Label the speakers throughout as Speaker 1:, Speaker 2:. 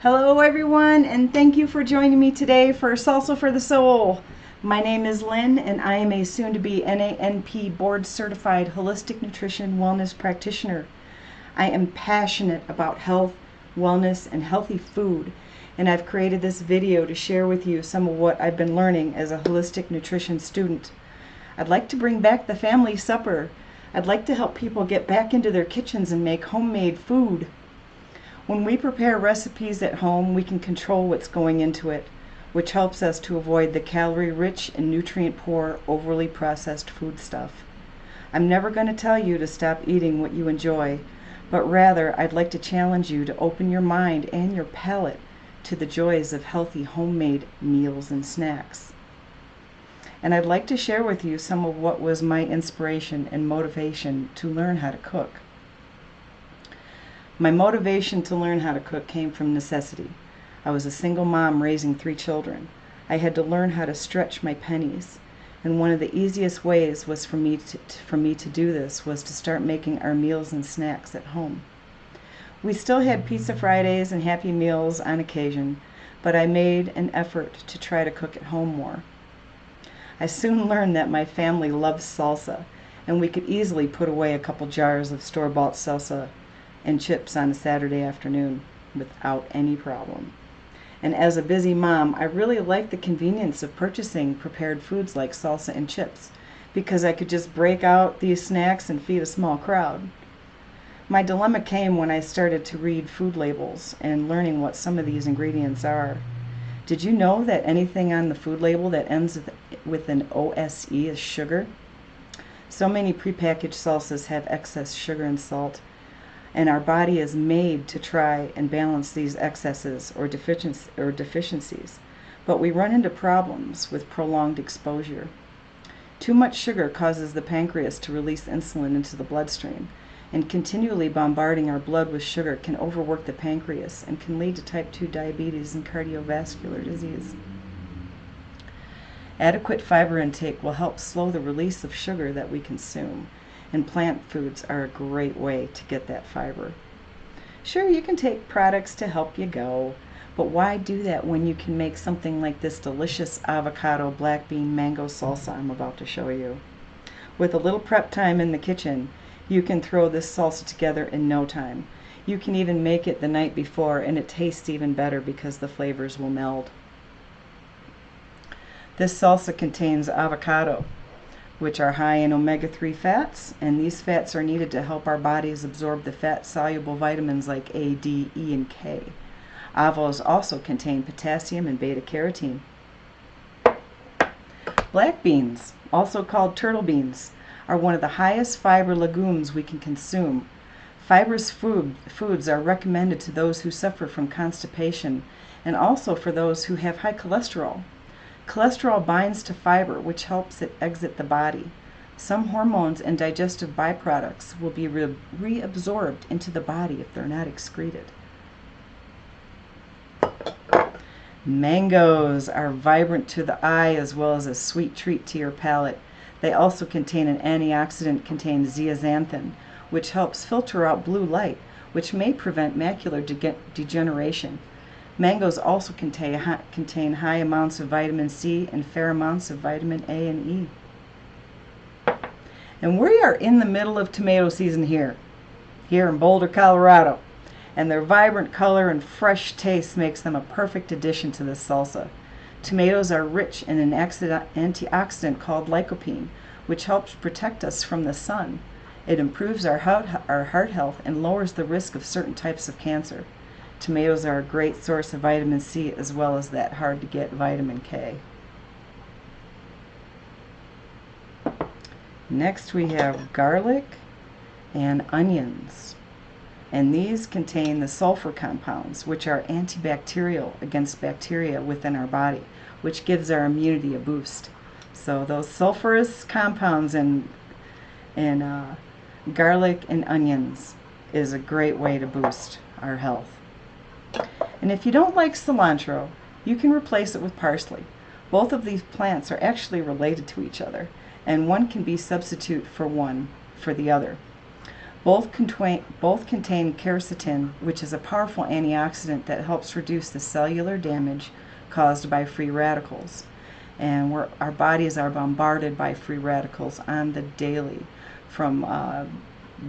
Speaker 1: Hello everyone, and thank you for joining me today for Salsa for the Soul. My name is Lynn, and I am a soon-to-be NANP board-certified holistic nutrition wellness practitioner. I am passionate about health, wellness, and healthy food, and I've created this video to share with you some of what I've been learning as a holistic nutrition student. I'd like to bring back the family supper. I'd like to help people get back into their kitchens and make homemade food. When we prepare recipes at home, we can control what's going into it, which helps us to avoid the calorie-rich and nutrient-poor, overly processed food stuff. I'm never going to tell you to stop eating what you enjoy, but rather I'd like to challenge you to open your mind and your palate to the joys of healthy homemade meals and snacks. And I'd like to share with you some of what was my inspiration and motivation to learn how to cook. My motivation to learn how to cook came from necessity. I was a single mom raising 3 children. I had to learn how to stretch my pennies, and one of the easiest ways was for me to do this was to start making our meals and snacks at home. We still had pizza Fridays and Happy Meals on occasion, but I made an effort to try to cook at home more. I soon learned that my family loves salsa, and we could easily put away a couple jars of store-bought salsa and chips on a Saturday afternoon without any problem. And as a busy mom, I really liked the convenience of purchasing prepared foods like salsa and chips because I could just break out these snacks and feed a small crowd. My dilemma came when I started to read food labels and learning what some of these ingredients are. Did you know that anything on the food label that ends with an OSE is sugar? So many prepackaged salsas have excess sugar and salt, and our body is made to try and balance these excesses or deficiencies, but we run into problems with prolonged exposure. Too much sugar causes the pancreas to release insulin into the bloodstream, and continually bombarding our blood with sugar can overwork the pancreas and can lead to type 2 diabetes and cardiovascular disease. Adequate fiber intake will help slow the release of sugar that we consume, and plant foods are a great way to get that fiber. Sure, you can take products to help you go, but why do that when you can make something like this delicious avocado black bean mango salsa I'm about to show you? With a little prep time in the kitchen, you can throw this salsa together in no time. You can even make it the night before, and it tastes even better because the flavors will meld. This salsa contains avocado, which are high in omega-3 fats, and these fats are needed to help our bodies absorb the fat-soluble vitamins like A, D, E, and K. Avos also contain potassium and beta-carotene. Black beans, also called turtle beans, are one of the highest fiber legumes we can consume. Fibrous foods are recommended to those who suffer from constipation and also for those who have high cholesterol. Cholesterol binds to fiber, which helps it exit the body. Some hormones and digestive byproducts will be reabsorbed into the body if they're not excreted. Mangoes are vibrant to the eye as well as a sweet treat to your palate. They also contain an antioxidant containing zeaxanthin, which helps filter out blue light, which may prevent macular degeneration. Mangoes also contain high amounts of vitamin C and fair amounts of vitamin A and E. And we are in the middle of tomato season here in Boulder, Colorado. And their vibrant color and fresh taste makes them a perfect addition to this salsa. Tomatoes are rich in an antioxidant called lycopene, which helps protect us from the sun. It improves our heart health and lowers the risk of certain types of cancer. Tomatoes are a great source of vitamin C as well as that hard-to-get vitamin K. Next we have garlic and onions. And these contain the sulfur compounds, which are antibacterial against bacteria within our body, which gives our immunity a boost. So those sulfurous compounds in garlic and onions is a great way to boost our health. And if you don't like cilantro, you can replace it with parsley. Both of these plants are actually related to each other, and one can be substitute for the other. Both contain quercetin, which is a powerful antioxidant that helps reduce the cellular damage caused by free radicals. And our bodies are bombarded by free radicals on the daily, from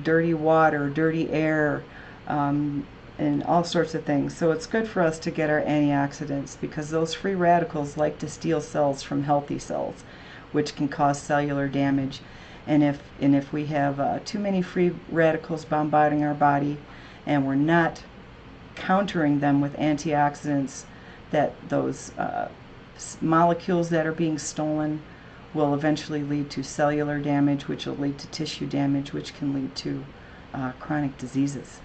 Speaker 1: dirty water, dirty air, and all sorts of things. So it's good for us to get our antioxidants, because those free radicals like to steal cells from healthy cells, which can cause cellular damage. And if we have too many free radicals bombarding our body, and we're not countering them with antioxidants, that those molecules that are being stolen will eventually lead to cellular damage, which will lead to tissue damage, which can lead to chronic diseases.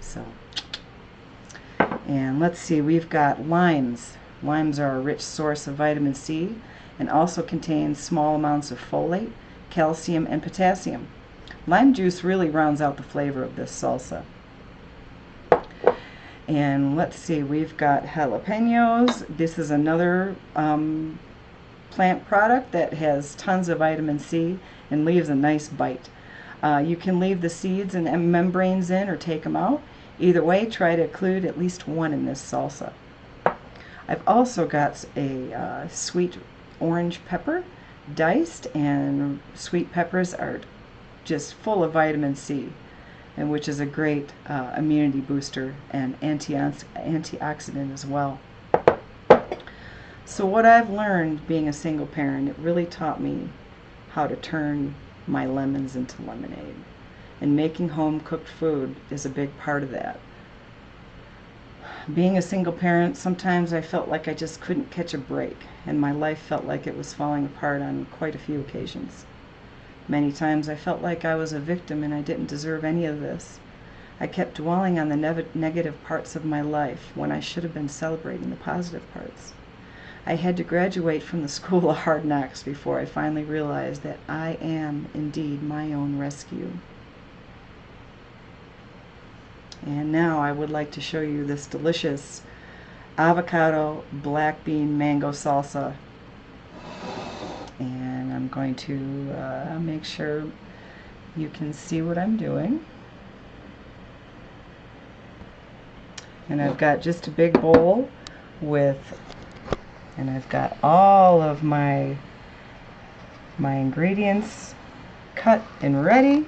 Speaker 1: And let's see, we've got limes. Limes are a rich source of vitamin C and also contain small amounts of folate, calcium, and potassium. Lime juice really rounds out the flavor of this salsa. And let's see, we've got jalapenos. This is another plant product that has tons of vitamin C and leaves a nice bite. You can leave the seeds and membranes in or take them out. Either way, try to include at least one in this salsa. I've also got a sweet orange pepper, diced, and sweet peppers are just full of vitamin C, and which is a great immunity booster and antioxidant as well. So what I've learned being a single parent, it really taught me how to turn my lemons into lemonade. And making home-cooked food is a big part of that. Being a single parent, sometimes I felt like I just couldn't catch a break, and my life felt like it was falling apart on quite a few occasions. Many times I felt like I was a victim and I didn't deserve any of this. I kept dwelling on the negative parts of my life when I should have been celebrating the positive parts. I had to graduate from the school of hard knocks before I finally realized that I am indeed my own rescue. And now I would like to show you this delicious avocado black bean mango salsa. And I'm going to make sure you can see what I'm doing. And I've got just a big bowl and I've got all of my ingredients cut and ready.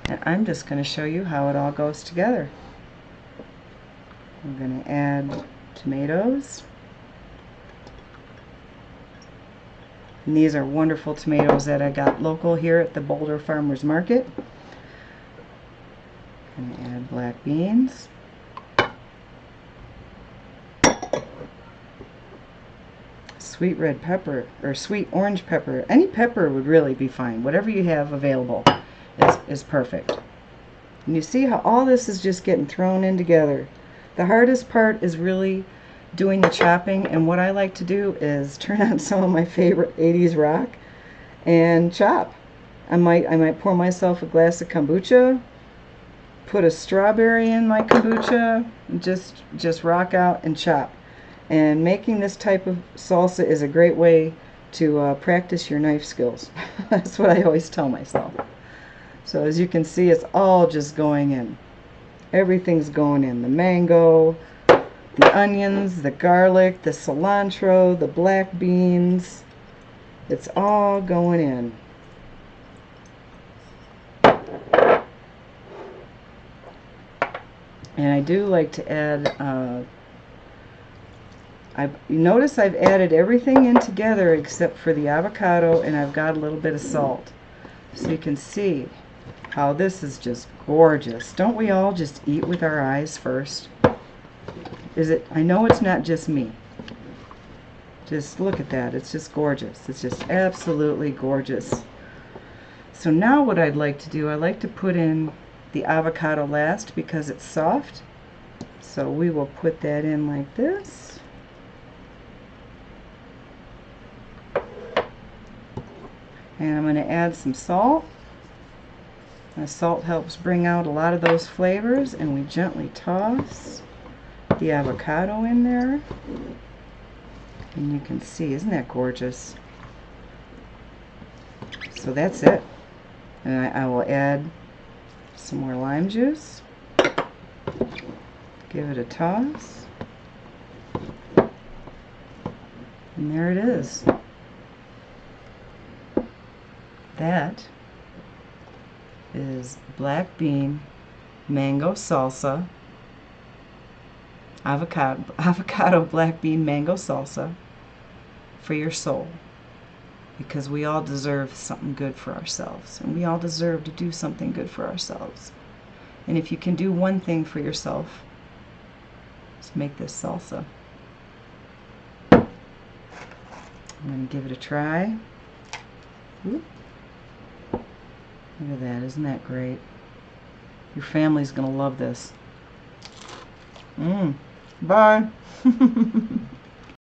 Speaker 1: And I'm just going to show you how it all goes together. I'm going to add tomatoes. And these are wonderful tomatoes that I got local here at the Boulder Farmers Market. I'm going to add black beans. Sweet red pepper, or sweet orange pepper. Any pepper would really be fine. Whatever you have available is perfect. And you see how all this is just getting thrown in together. The hardest part is really doing the chopping, and what I like to do is turn on some of my favorite 80s rock and chop. I might pour myself a glass of kombucha, put a strawberry in my kombucha, and just rock out and chop. And making this type of salsa is a great way to practice your knife skills. That's what I always tell myself. So as you can see, it's all just going in. Everything's going in. The mango, the onions, the garlic, the cilantro, the black beans. It's all going in. And I do like to add you notice I've added everything in together except for the avocado, and I've got a little bit of salt. So you can see how this is just gorgeous. Don't we all just eat with our eyes first? I know it's not just me. Just look at that. It's just gorgeous. It's just absolutely gorgeous. So now what I'd like to do, I like to put in the avocado last because it's soft. So we will put that in like this. And I'm going to add some salt. The salt helps bring out a lot of those flavors, and we gently toss the avocado in there. And you can see, isn't that gorgeous? So that's it. And I will add Some more lime juice. Give it a toss. And there it is. That is black bean mango salsa, avocado black bean mango salsa for your soul. Because we all deserve something good for ourselves, and we all deserve to do something good for ourselves. And if you can do one thing for yourself, just make this salsa. I'm going to give it a try. Oop. Look at that, isn't that great? Your family's going to love this. Bye.